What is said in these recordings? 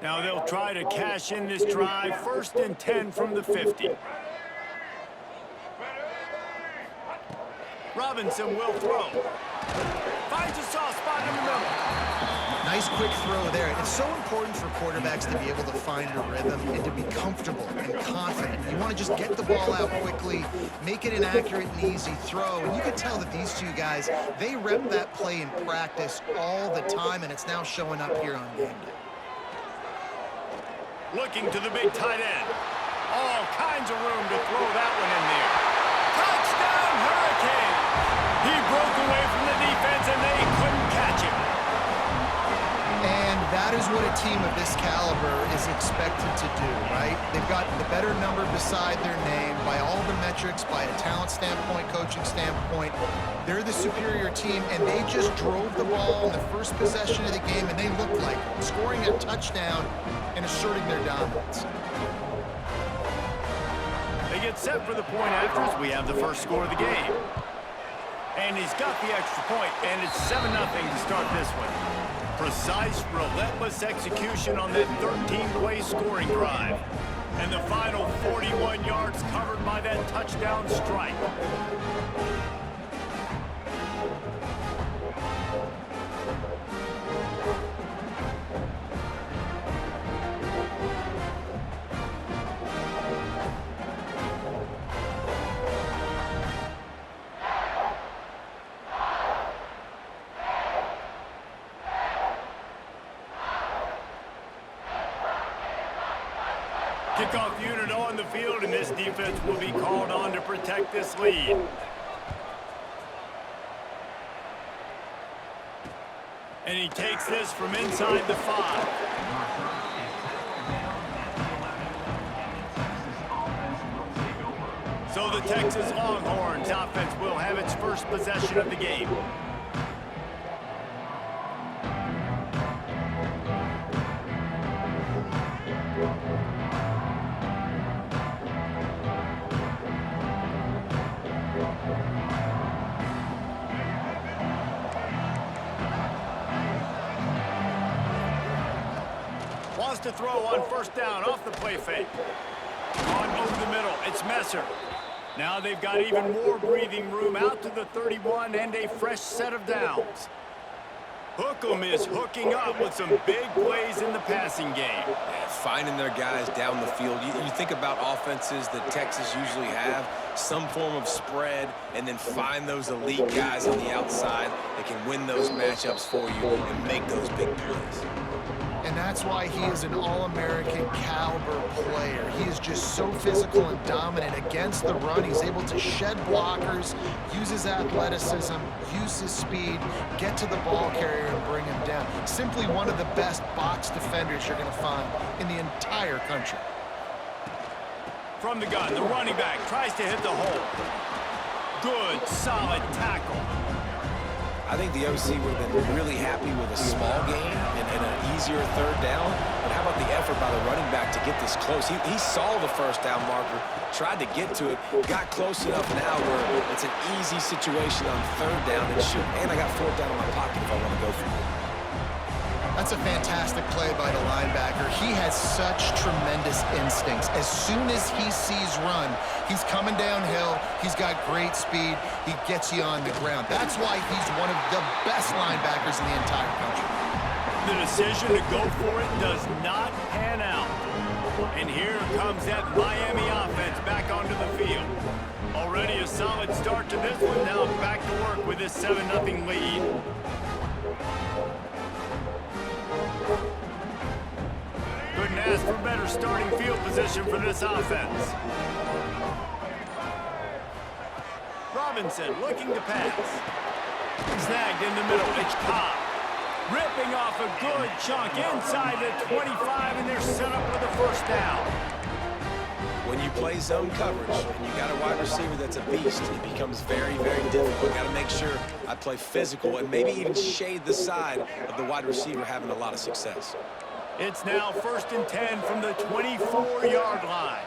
Now they'll try to cash in this drive. 1st and 10 from the 50. Robinson will throw. Finds a soft spot in the middle. Nice quick throw there. It's so important for quarterbacks to be able to find a rhythm and to be comfortable and confident. You want to just get the ball out quickly, make it an accurate and easy throw. And you can tell that these two guys, they rep that play in practice all the time, and it's now showing up here on game day. Looking to the big tight end. All kinds of room to throw that one in there. Touchdown, Hurricane! He broke away from the defense, and they couldn't catch him. And that is what a team of this caliber is expected to do, right? They've got the better number beside their name by all the metrics, by a talent standpoint, coaching standpoint. They're the superior team, and they just drove the ball in the first possession of the game, and they looked like scoring a touchdown and asserting their dominance. They get set for the point after as we have the first score of the game. And he's got the extra point, and it's 7-0 to start this one. Precise, relentless execution on that 13-play scoring drive. And the final 41 yards covered by that touchdown strike. Kickoff unit on the field, and this defense will be called on to protect this lead. And he takes this from inside the 5. So the Texas Longhorns offense will have its first possession of the game. Wants to throw on 1st down off the play fake. On over the middle, it's Messer. Now they've got even more breathing room out to the 31 and a fresh set of downs. Hookem is hooking up with some big plays in the passing game. Yeah, finding their guys down the field. You think about offenses that Texas usually have, some form of spread, and then find those elite guys on the outside that can win those matchups for you and make those big plays. And that's why he is an All-American caliber player. He is just so physical and dominant against the run. He's able to shed blockers, use his athleticism, use his speed, get to the ball carrier and bring him down. Simply one of the best box defenders you're going to find in the entire country. From the gun, the running back tries to hit the hole. Good, solid tackle. I think the OC would have been really happy with a small gain and an easier 3rd down. But how about the effort by the running back to get this close? He saw the 1st down marker, tried to get to it, got close enough now where it's an easy situation on 3rd down and shoot. And I got 4th down in my pocket if I want to go for it. That's a fantastic play by the linebacker. He has such tremendous instincts. As soon as he sees run, he's coming downhill. He's got great speed. He gets you on the ground. That's why he's one of the best linebackers in the entire country. The decision to go for it does not pan out. And here comes that Miami offense back onto the field. Already a solid start to this one. Now back to work with this 7-0 lead. Couldn't ask for better starting field position for this offense. Robinson looking to pass. Snagged in the middle. It's Cobb. Ripping off a good chunk inside the 25, and they're set up with a 1st down. When you play zone coverage and you got a wide receiver that's a beast, it becomes very, very difficult. Got to make sure I play physical and maybe even shade the side of the wide receiver having a lot of success. It's now 1st and 10 from the 24-yard line.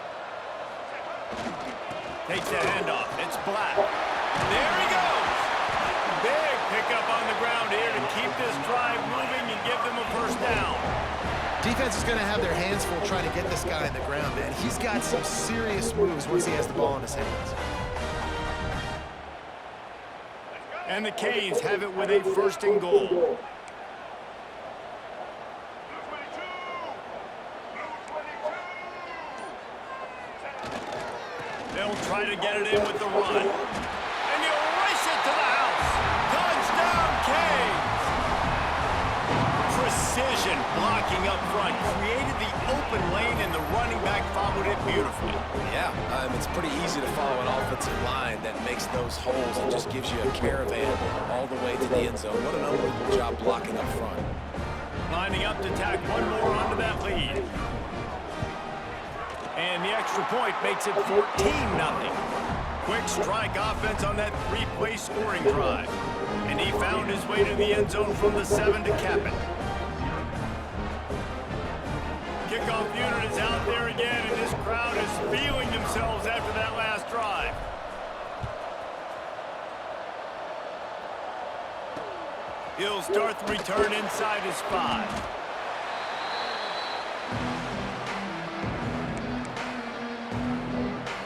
Takes the handoff. It's Black. There he goes. Big pickup on the ground here to keep this drive moving and give them a 1st down. Defense is going to have their hands full trying to get this guy in the ground, man. He's got some serious moves once he has the ball in his hands. And the Canes have it with a 1st and goal. They'll try to get it in with the run. And he'll race it to the house. Touchdown, Canes! Precision blocking up front created the open lane, and the running back followed it beautifully. Yeah, it's pretty easy to follow an offensive line that makes those holes and just gives you a caravan all the way to the end zone. What an unbelievable job blocking up front. Lining up to tack one more onto that lead. And the extra point makes it 14-0. Quick strike offense on that 3-play scoring drive. And he found his way to the end zone from the 7 to cap it. Kickoff unit is out there again, and this crowd is feeling themselves after that last drive. He'll start the return inside his 5.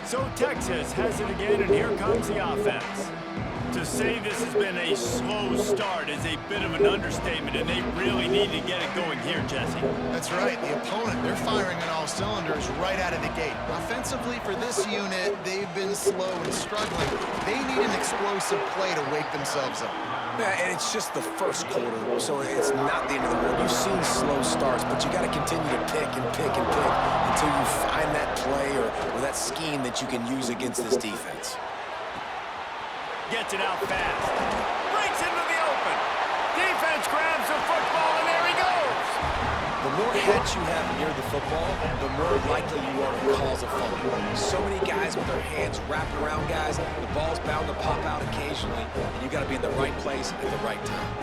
So Texas has it again, and here comes the offense. To say this has been a slow start is a bit of an understatement, and they really need to get it going here, Jesse. That's right. The opponent, they're firing on all cylinders right out of the gate. Offensively, for this unit, they've been slow and struggling. They need an explosive play to wake themselves up. Yeah, and it's just the first quarter, so it's not the end of the world. You've seen slow starts, but you got to continue to pick and pick and pick until you find that play or that scheme that you can use against this defense. Gets it out fast. Breaks into the open. Defense grabs the football, and there he goes. The more heads you have near the football, the more likely you are to cause a fumble. So many guys with their hands wrapped around guys, the ball's bound to pop out occasionally, and you got to be in the right place at the right time.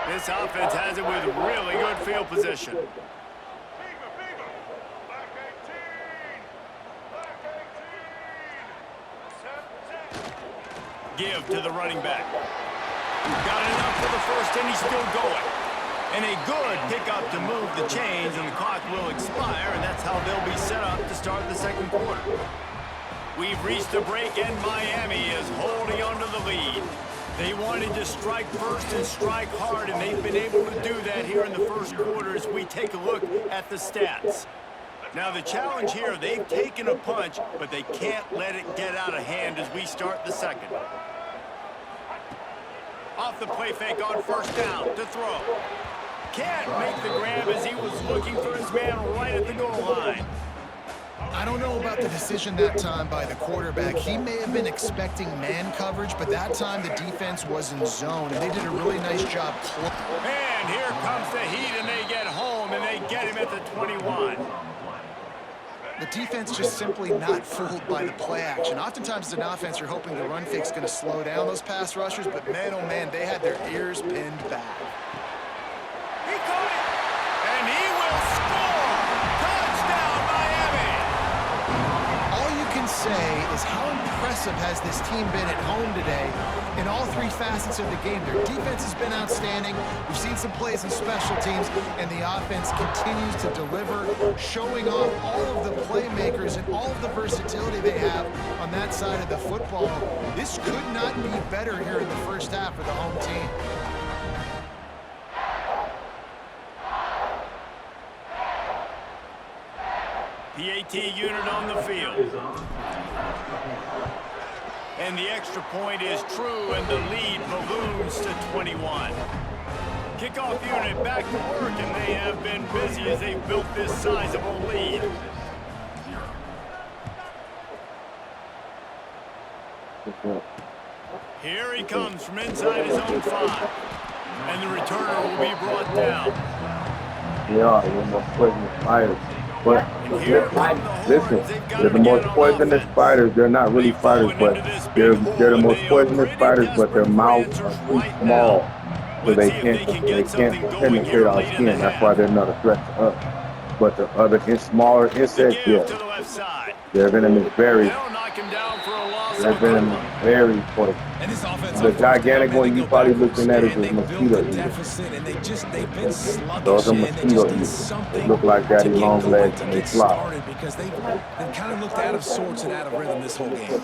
This offense has it with really good field position. Give to the running back. Got it enough for the first, and he's still going. And a good pickup to move the chains, and the clock will expire, and that's how they'll be set up to start the 2nd quarter. We've reached the break, and Miami is holding on to the lead. They wanted to strike first and strike hard, and they've been able to do that here in the 1st quarter as we take a look at the stats. Now the challenge here, they've taken a punch, but they can't let it get out of hand as we start the 2nd. Off the play fake on 1st down to throw. Can't make the grab as he was looking for his man right at the goal line. I don't know about the decision that time by the quarterback. He may have been expecting man coverage, but that time the defense was in zone, and they did a really nice job. And here comes the heat, and they get home, and they get him at the 21. The defense just simply not fooled by the play action. Oftentimes as an offense, you're hoping the run fake's going to slow down those pass rushers, but man, oh man, they had their ears pinned back. He caught it, and he will score! Touchdown, Miami! All you can say is how impressive has this team been at home today in all 3 facets of the game. Their defense has been outstanding. We've seen some plays in special teams, and the offense continues to deliver, showing off all of the playmakers and all of the versatility they have on that side of the football. This could not be better here in the 1st half for the home team. PAT unit on the field. And the extra point is true, and the lead balloons to 21. Kickoff unit back to work, and they have been busy as they've built this sizable lead. Here he comes from inside his own 5. And the returner will be brought down. Yeah, you're not putting the fire. But And here come the listen, horns. They've got they're it the again most on poisonous offense. fighters. They're not really They've fighters, fallen but into this big they're hole, the and most they are poisonous pretty fighters. But their desperate for mouths answers are too right now. small, so Let's they see if they can get can't something going penetrate here our late in the skin. That's why half. they're not a threat to us. But the other smaller The insects, give yeah, to the left side. their venom is very, They'll knock him down for a loss of their a good venom is one. very poison. And this offense The on first down, gigantic man, they one you go probably backwards, looking at is and a they built mosquito a eater. deficit, and they've been Those sluggish, are and they just mosquito need eaters. They something look like to daddy get long going, legs to and they get fly. started, because they've kind of looked out of sorts and out of rhythm this whole game.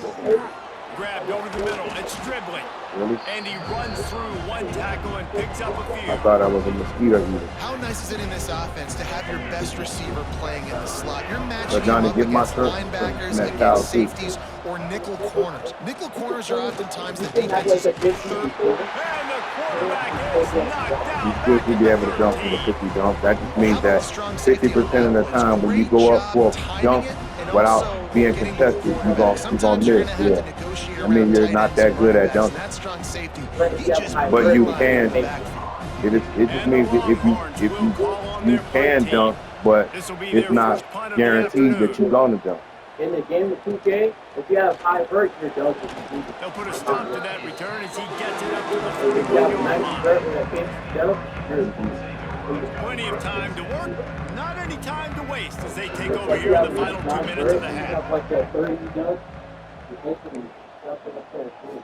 Grabbed over the middle. It's dribbling. Really? And he runs through one tackle and picks up a few. I thought I was a mosquito eater. How nice is it in this offense to have your best receiver playing in the slot? You're matching But Johnny, him up get my against shirt linebackers, and that towel against too. safeties, or nickel corners. Nickel corners are oftentimes the defense's third. And the quarterback is knocked You down. still Back should at be the able to dunk for the 13. 50 dunk. That just means How about that the strong safety 50% of on the that time when you Great go up job for a timing dunk it and without also being getting contested, the you're quarterback. gonna Sometimes you're miss. going to have Yeah. to negotiate I mean, around you're tight not ends that and good running at backs, and dunking. that strong safety, he just But you brutalized can. the backfield. It just And the means that Longhorns if will call on you their punt can team. dunk, but This will be it's their not first punt of the guaranteed that afternoon. you're gonna dunk. In the game of 2K, if you have high vert, you're dunking. They'll put a stop to that return as he gets it up to the If you have 41-yard 90 line. vert with a fancy jump, you're Plenty of time to work. Not any time to waste as they take over like here you in have the final 2 non minutes of vert, the you half. have like a 30 jump, you're making something up there too.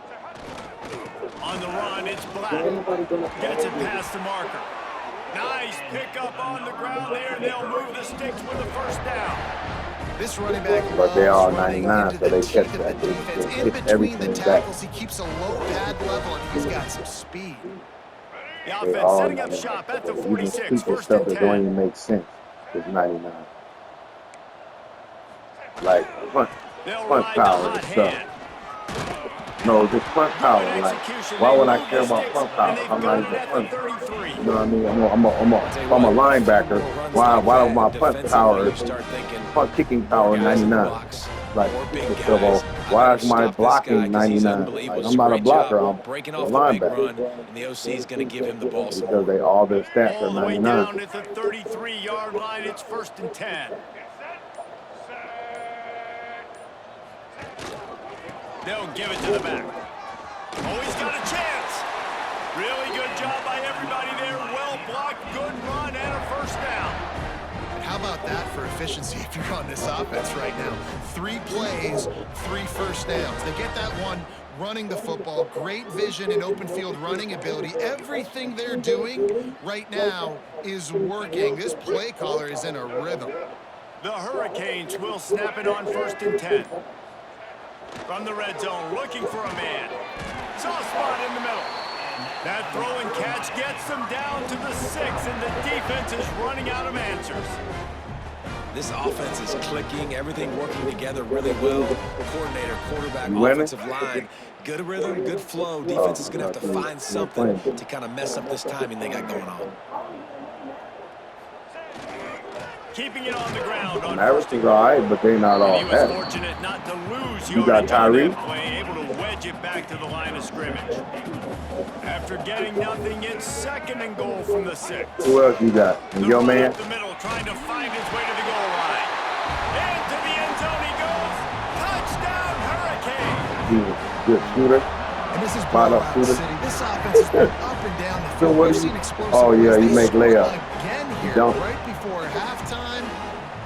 On the run, it's So Black. anybody gonna Gets it past the marker. Nice pickup on the ground there. They'll move the sticks with a first down. This running back But they loves all running 99, into so the they teeth catch of the that. They defense. In hit between the everything back. tackles, he keeps a low pad level, and he's got some speed. The They offense all setting up 99. shop at the Even 46, stupid first stuff and that don't 10. even make sense is 99. Like punt They'll ride the power hot and stuff. hand. No, just punt power. Good Like, execution. why They would I move care the about sticks, punt power? and they've I'm got not it even at the punting. 33. You know what I mean? If I'm a linebacker, why my punt power is punt kicking power 99? Like, why is my blocking 99? Like, I'm not a blocker, I'm breaking a off the big run, linebacker. and the OC is going to give him the ball some Because more. all their stats All are the way 99. down at the 33-yard line. It's first and 10. They'll give it to the back. Oh, he's got a chance. Really good job by everybody there. Well blocked, good run, and a first down. And how about that for efficiency if you're on this offense right now? 3 plays, 3 first downs. They get that one running the football, great vision and open field running ability. Everything they're doing right now is working. This play caller is in a rhythm. The Hurricanes will snap it on first and 10. From the red zone, looking for a man. Soft spot in the middle. That throw and catch gets them down to the 6, and the defense is running out of answers. This offense is clicking, everything working together really well. Coordinator, quarterback, You winning? offensive line. Good rhythm, good flow. Defense is going to have to find something to kind of mess up this timing they got going on. Keeping it on the ground on Mavericks first is and all right, but they not all He was that. fortunate not to lose You got yardage on Tyree? that play, able to wedge it back to the line of scrimmage. After getting nothing, it's second and goal from the 6. Who else you got? And The your run man? up the middle, trying to find his way to the goal line. Into the end zone he goes. Touchdown, Hurricane. He's a good shooter. And this is Spot up blowout shooter. city. This offense has been up and down the So field. what We've do you- seen explosive Oh, yeah, plays. you They make scored layup. again You here, don't. right before halftime.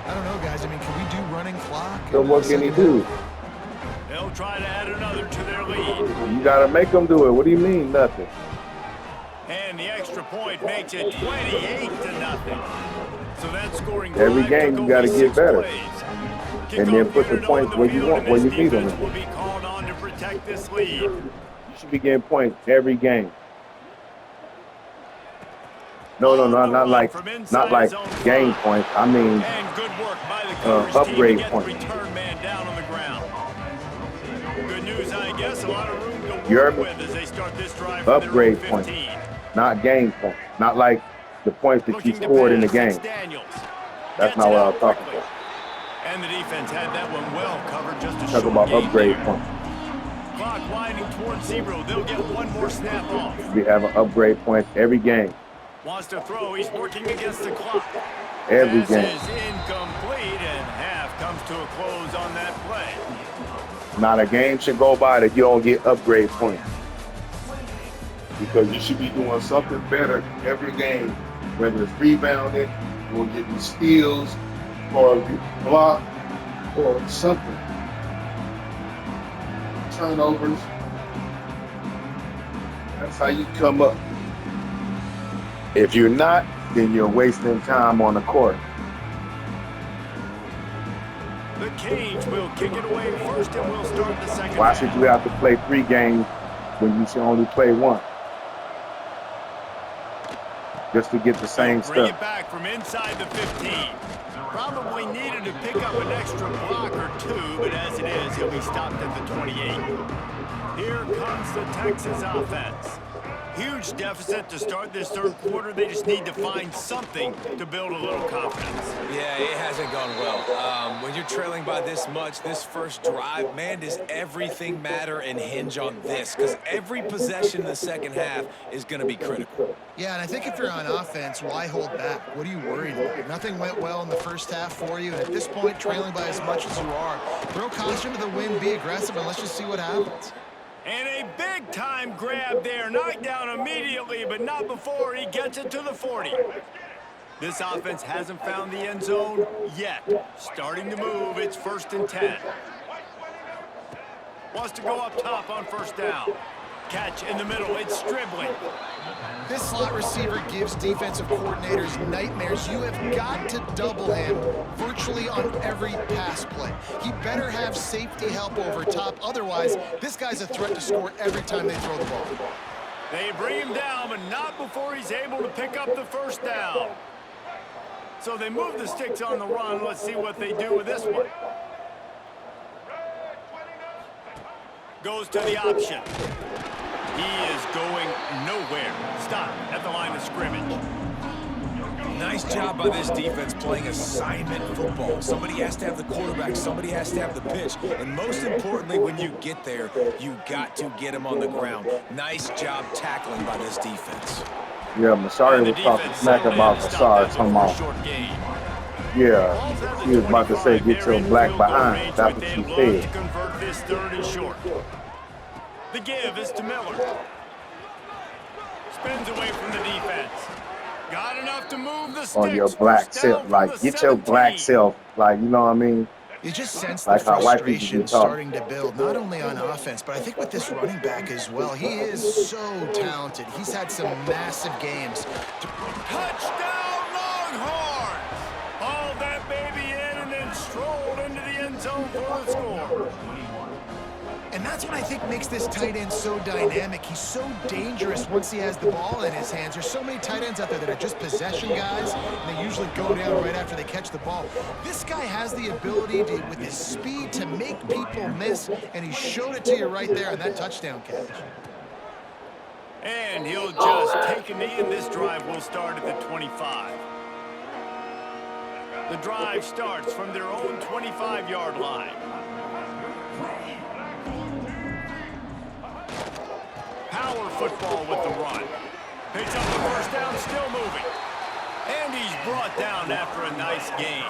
I don't know, guys. I mean, can we do running clock? So what can he do? They'll try to add another to their lead. You gotta make them do it. What do you mean, nothing? And the extra point makes it 28-0. So that scoring Every drive game took you gotta only get 6 better. plays. And then Kickoff put the unit points on where you field, want, and where this you need them. defense will be called on to protect this lead. You should be getting points every game. No, not like game points. I mean, And good work by the coverage upgrade team to get points. the return man down on the ground. Good news, I guess. A lot of room to You work heard me? with as they start this drive from their own upgrade 15. points, not game points. Not like the points that you Looking to scored in the pass, game. it's Daniels. That's Gets not it what I out was talking quickly. about. And the defense had that one well covered, just a Talk short about gain upgrade there. points. Clock winding towards 0. They'll get one more snap off. We have an upgrade points every game. Wants to throw. He's working against the clock. Every Pass game. is incomplete, and half comes to a close on that play. Not a game should go by that you don't get upgrade points. Because you should be doing something better every game, whether it's rebounding or getting steals or block or something. Turnovers. That's how you come up. If you're not, then you're wasting time on the court. The Canes will kick it away first, and we'll start the second Why half. should you have to play 3 games when you should only play 1? Just to get the same Bring stuff. it back from inside the 15. Probably needed to pick up an extra block or 2, but as it is, he'll be stopped at the 28. Here comes the Texas offense. Huge deficit to start this third quarter. They just need to find something to build a little confidence. Yeah, it hasn't gone well. When you're trailing by this much, this first drive, man, does everything matter and hinge on this? Because every possession in the second half is going to be critical. Yeah, and I think if you're on offense, why hold back? What are you worried about? Nothing went well in the first half for you, and at this point, trailing by as much as you are, throw caution to the wind, be aggressive, and let's just see what happens. And a big-time grab there. Knocked down immediately, but not before he gets it to the 40. This offense hasn't found the end zone yet. Starting to move. It's 1st and 10. Wants to go up top on first down. Catch in the middle. It's Stribling. This slot receiver gives defensive coordinators nightmares. You have got to double him virtually on every pass play. He better have safety help over top. Otherwise, this guy's a threat to score every time they throw the ball. They bring him down, but not before he's able to pick up the first down. So they move the sticks on the run. Let's see what they do with this one. Goes to the option. He is going nowhere. Stop at the line of scrimmage. Nice job by this defense playing assignment football. Somebody has to have the quarterback. Somebody has to have the pitch. And most importantly, when you get there, you got to get him on the ground. Nice job tackling by this defense. Yeah, Masari was talking smack about Kassar, talking about, yeah, he was about to say, get your black behind. That's what she said. To convert this 3rd and short. The give is to Miller. Spins away from the defense. Got enough to move the sticks. On your black self, like, get your black self, like, you know what I mean? You just sense Like the how white people frustration get taught. starting to build, not only on offense, but I think with this running back as well. He is so talented. He's had some massive games. Touchdown, Longhorns! Hauled that baby in and then strolled into the end zone for the score. And that's what I think makes this tight end so dynamic. He's so dangerous once he has the ball in his hands. There's so many tight ends out there that are just possession guys, and they usually go down right after they catch the ball. This guy has the ability to, with his speed, to make people miss, and he showed it to you right there on that touchdown catch. And he'll just take a knee, and this drive will start at the 25. The drive starts from their own 25-yard line. Power football with the run. Picks up the first down, still moving. And he's brought down after a nice gain.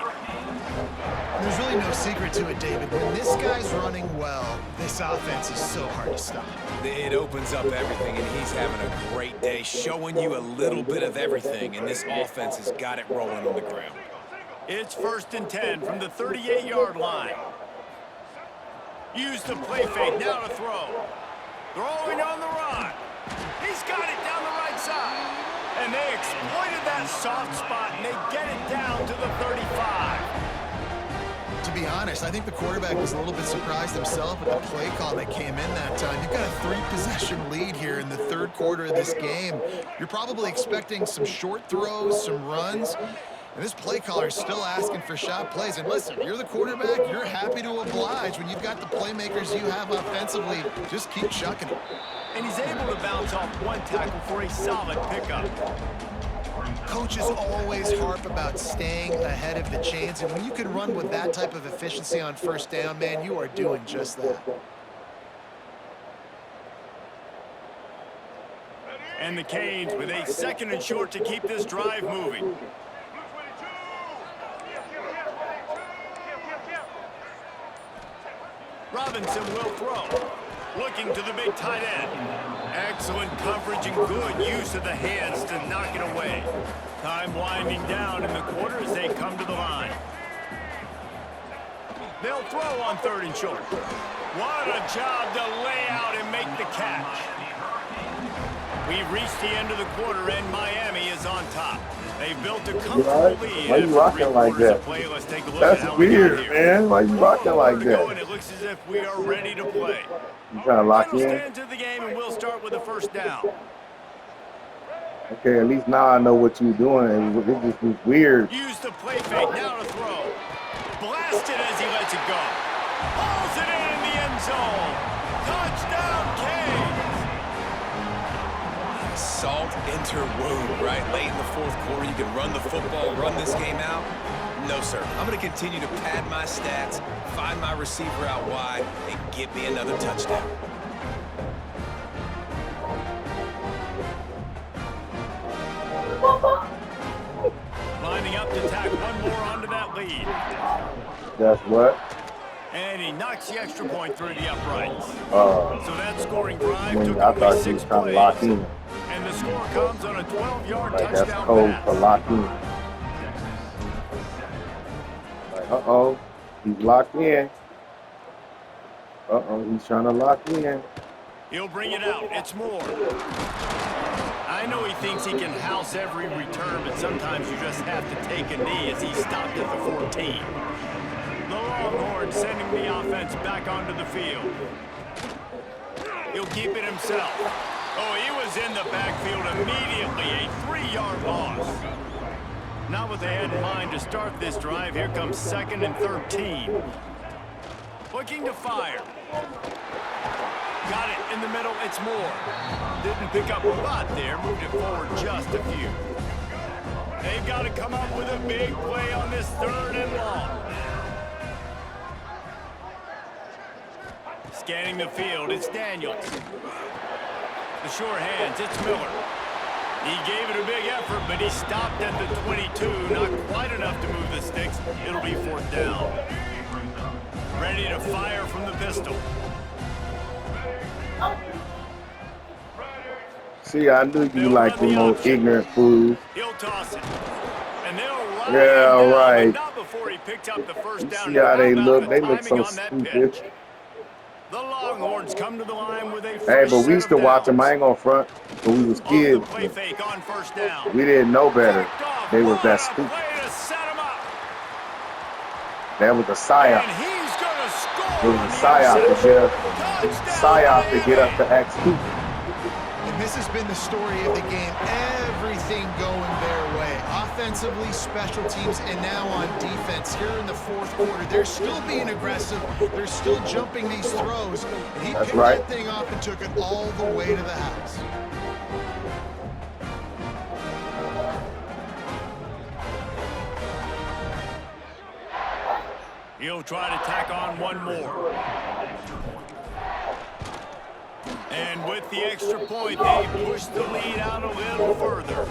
There's really no secret to it, David. When this guy's running well, this offense is so hard to stop. It opens up everything, and he's having a great day, showing you a little bit of everything, and this offense has got it rolling on the ground. It's 1st and 10 from the 38-yard line. Use the play fake, now to throw. Throwing on the run. He's got it down the right side. And they exploited that soft spot, and they get it down to the 35. To be honest, I think the quarterback was a little bit surprised himself at the play call that came in that time. You've got a 3-possession lead here in the 3rd quarter of this game. You're probably expecting some short throws, some runs. And this play caller is still asking for shot plays. And listen, you're the quarterback. You're happy to oblige when you've got the playmakers you have offensively. Just keep chucking it. And he's able to bounce off one tackle for a solid pickup. Coaches always harp about staying ahead of the chains. And when you can run with that type of efficiency on first down, man, you are doing just that. And the Canes with a 2nd and short to keep this drive moving. Robinson will throw. Looking to the big tight end. Excellent coverage and good use of the hands to knock it away. Time winding down in the quarter as they come to the line. They'll throw on 3rd and short. What a job to lay out and make the catch. We've reached the end of the quarter and Miami is on top. They've built a comfortable lead. Why you rocking like that? Let's take a look That's at how weird, we got man. Why you rocking like that? It looks as if we are ready to play. You trying to lock in? Stand to the game and we'll start with a 1st down. Okay, at least now I know what you're doing. It just was weird. Use the play fake, now to throw. Blasted as he lets it go. Pulls it in the end zone. Touchdown, Canes. Salt enter wound, right? Late in the 4th quarter, you can run the football, run this game out. No, sir. I'm going to continue to pad my stats, find my receiver out wide, and get me another touchdown. Lining up to tack one more onto that lead. That's what? And he knocks the extra point through the uprights. So that scoring drive took I only thought you 6 was trying to plays. lock in. And the score comes on a 12-yard Like, touchdown that's code pass. for lock in. Like, uh-oh, he's locked in. Uh-oh, he's trying to lock in. He'll bring it out. It's Moore. I know he thinks he can house every return, but sometimes you just have to take a knee as he stopped at the 14. The Longhorns sending the offense back onto the field. He'll keep it himself. Oh, he was in the backfield immediately. A 3-yard loss. Not what they had in mind to start this drive. Here comes 2nd and 13. Looking to fire. Got it in the middle. It's Moore. Didn't pick up a lot there. Moved it forward just a few. They've got to come up with a big play on this 3rd and long. Scanning the field, it's Daniels. The short hands, it's Miller. He gave it a big effort, but he stopped at the 22. Not quite enough to move the sticks. It'll be 4th down. Ready to fire from the pistol. See, I knew you like the most ignorant fools. He'll toss it. And they'll line Yeah, him down, right. but not before he picked up the 1st down. See how they How about look? the They look timing so on that stupid. pitch? The Longhorns come to the line with a Hey, fresh but we set used to of watch them. downs. I ain't gonna front. When we was Off kids, the play fake on 1st down. we didn't know better. Picked off. They was What that a stupid. play to set him up. That was a psyop. And he's gonna score It was on a the psyop to interception. get us. Touchdown, Psyop to get us Miami. to act stupid. And this has been the story of the game. Everything going their way. Offensively, special teams, and now on defense here in the 4th quarter. They're still being aggressive. They're still jumping these throws. And he That's picked right. that thing up and took it all the way to the house. He'll try to tack on one more. And with the extra point, they push the lead out a little further.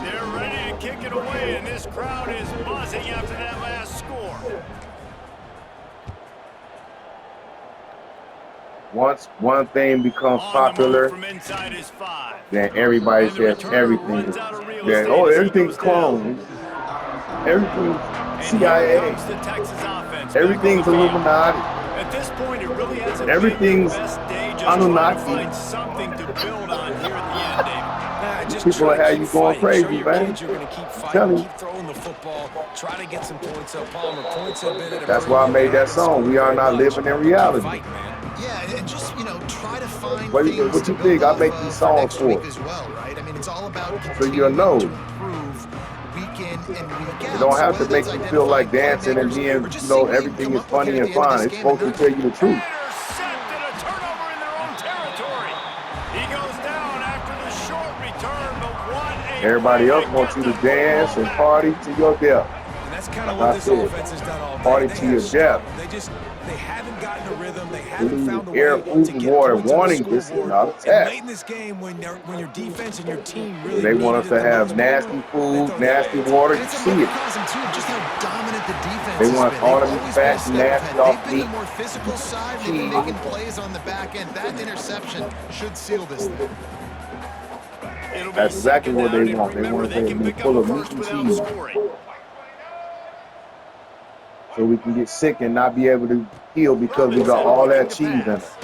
They're ready to kick it away, and this crowd is buzzing after that last score. Once one thing becomes On the move popular, from inside is 5. then everybody And the says returner everything. runs out of real Then, estate oh, as he everything's goes down. clones. Everything's And here CIA. comes the Texas offense. back Everything's on the field. Illuminati. At this point, it really hasn't Everything's been the best day, just trying to Anunnaki. find something to build on here at the end, David. Just People try to have keep you going fighting. crazy, Show your man. kids you're going to keep telling fighting, you. keep throwing the football, try to get some points up. Palmer, points have been at a That's why I made that song. We are not living in reality. Fight, man. Yeah, and just, try to find What things you to think build I off make of these songs next for? week as well, right? I mean, it's all about So you'll continuing know. to improve week in and week out. You don't have So to make whether you that's feel like identifying dancing and playmakers being, or just seeing what you everything come is up with funny here at and the end of fine. this It's game. supposed to tell you the truth. Intercepted, a turnover in their own territory. He goes down after the short return, but what a Everybody play else to wants get you to the dance football and back. party to your death. And that's kind of Like what I this said, offense has done all day. party They to have your death. struggled. They haven't gotten a rhythm. They We haven't found a need air, way food, to and get water. points on the Warning, this is scoreboard. not a And test. late in this game, when your defense and your team So really they want us needed it to the have most, nasty they food, throw the nasty fans. water. And You it's a see it. microcosm, too, of just how dominant the defense They has want been. all They've to be always been a fat and step nasty ahead. off They've been meat. the more physical side. They've been Cheese. making plays on the back end. That interception should seal this thing. It'll be That's exactly second what they down, and want. They remember, want they to can be pick up full a of meat first and without cheese, scoring. so we can get sick and not be able to heal because we got Robinson all looking that to cheese in it. pass.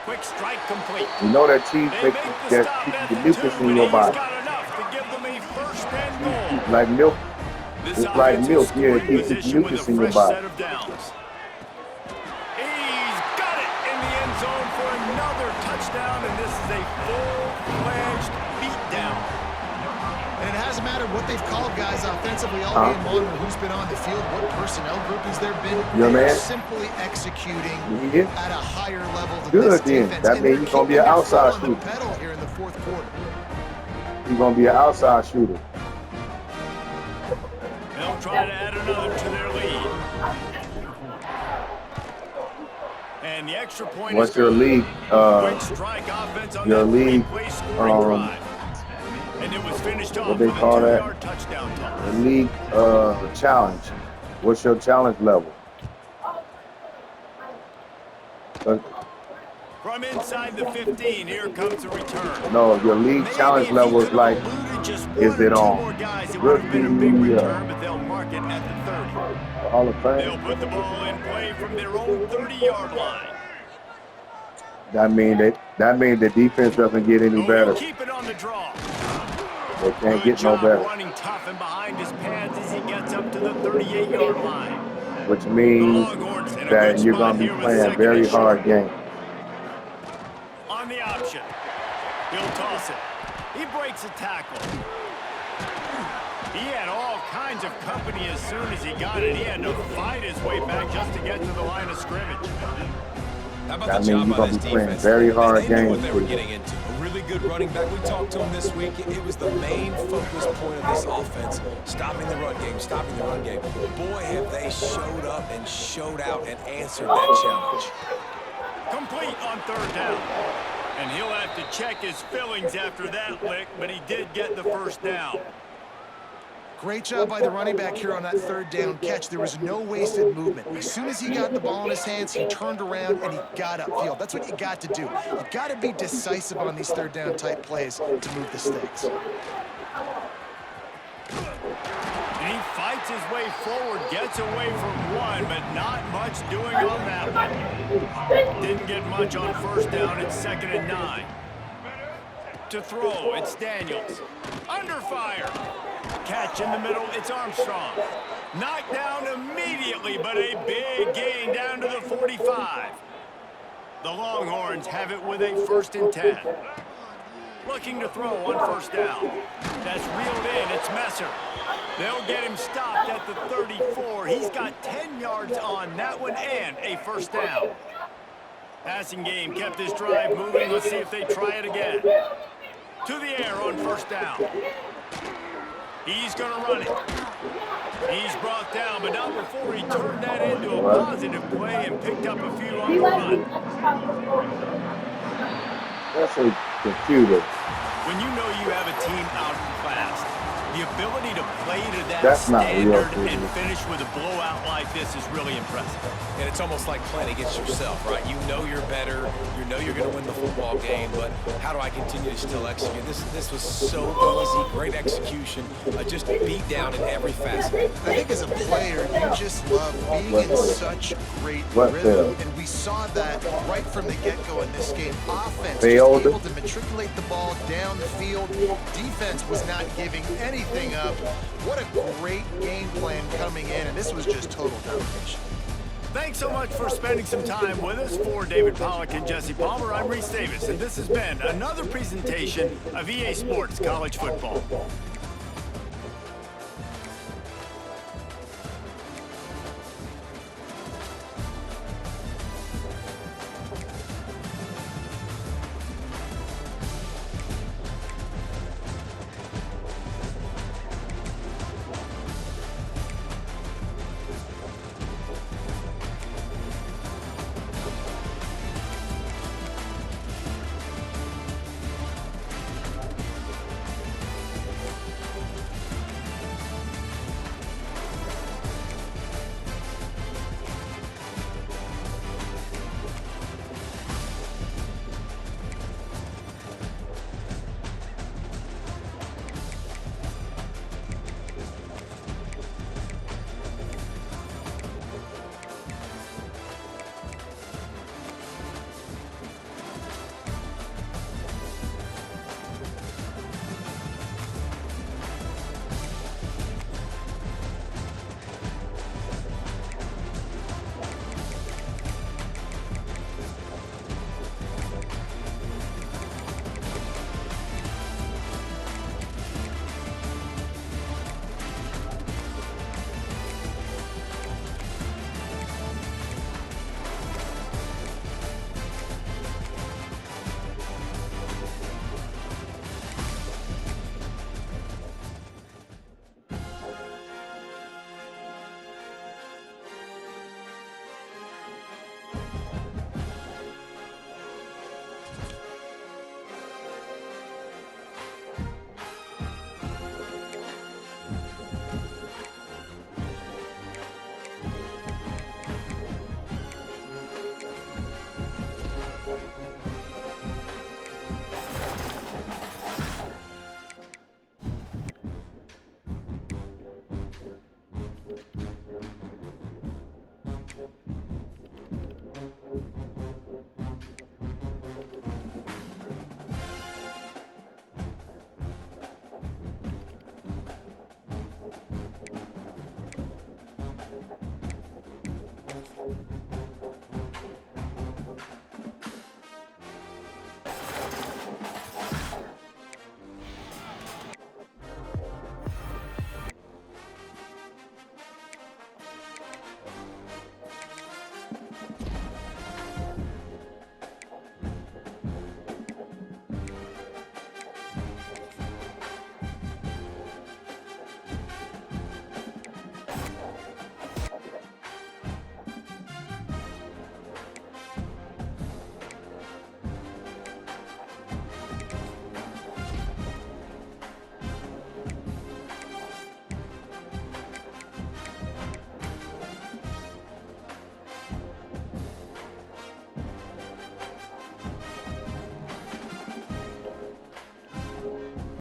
Quick strike complete. You know that cheese They makes make the that stop keep at the the mucus 2, in and your he's body. got enough to give them a first and It's goal. like milk. This It's like offense milk. is Yeah, scoring it keeps the position with mucus a in your fresh body. set of downs. He's got it in the end zone for another touchdown, and this is a full-fledged beatdown. And it hasn't mattered what they've called guys offensively all game long or who's been on the field, what personnel groupings there been. Yeah, They're man. simply executing Yeah. at a higher level than Good, this then. defense. That And means they're he's gonna be keeping an their foot outside on the shooter. pedal here in the fourth quarter. He's gonna be an outside shooter. They'll try to add another to their lead. And the extra point What's is your good. league? Quick strike offense on Your that league, three-play scoring drive. And it was finished off they with a call that? 2-yard touchdown The toss. league challenge. What's your challenge level? From inside the 15, here comes the return. No, your league Maybe challenge if level he is could like, have eluded just is one or it two on more guys, it would have been a big rookie, return, but they'll mark it at the 30. Hall of They'll Fame? put the ball in play from their own 30-yard line. That means the defense doesn't get any Oh, better. he'll keep it on the draw. They can't Good get no job better, running tough and behind his pads as he gets up to the 38-yard line. which The means Longhorns in a that good you're spot gonna be here with playing a second very and short. hard game. On the option. He'll toss it. He breaks a tackle. He had all kinds of company as soon as he got it. He had to fight his way back just to get to the line of scrimmage. How about That the means job you're by gonna this be playing defense? very hard They knew what games. they were getting into. A really good running back. We talked to him this week. It was the main focus point of this offense, stopping the run game, stopping the run game. Boy, have they showed up and showed out and answered that challenge. Complete on third down. And he'll have to check his fillings after that lick, but he did get the first down. Great job by the running back here on that third down catch. There was no wasted movement. As soon as he got the ball in his hands, he turned around and he got upfield. That's what you got to do. You got to be decisive on these third down type plays to move the stakes. And he fights his way forward, gets away from one, but not much doing on that one. Didn't get much on first down. It's 2nd and 9. To throw, it's Daniels. Under fire. Catch in the middle, it's Armstrong. Knocked down immediately, but a big gain down to the 45. The Longhorns have it with a 1st and 10. Looking to throw on first down. That's reeled in, it's Messer. They'll get him stopped at the 34. He's got 10 yards on that one and a 1st down. Passing game kept this drive moving. Let's see if they try it again. To the air on first down. He's going to run it. He's brought down, but not before he turned that into a positive play and picked up a few on the run. That's a computer. When you know you have a team outclassed, the ability to play to that That's not real, standard and dude. finish with a blowout like this is really impressive. And it's almost like playing against yourself, right? You know you're better. You know you're going to win the football game, but how do I continue to still execute? This was so easy, great execution, just beat down in every facet. I think as a player, you just love being in such great What rhythm, failed? and we saw that right from the get-go in this game. Offense Failed. just able to matriculate the ball down the field. Defense was not giving anything up. What a great game plan coming in, and this was just total domination. Thanks so much for spending some time with us. For David Pollack and Jesse Palmer, I'm Reese Davis, and this has been another presentation of EA Sports College Football.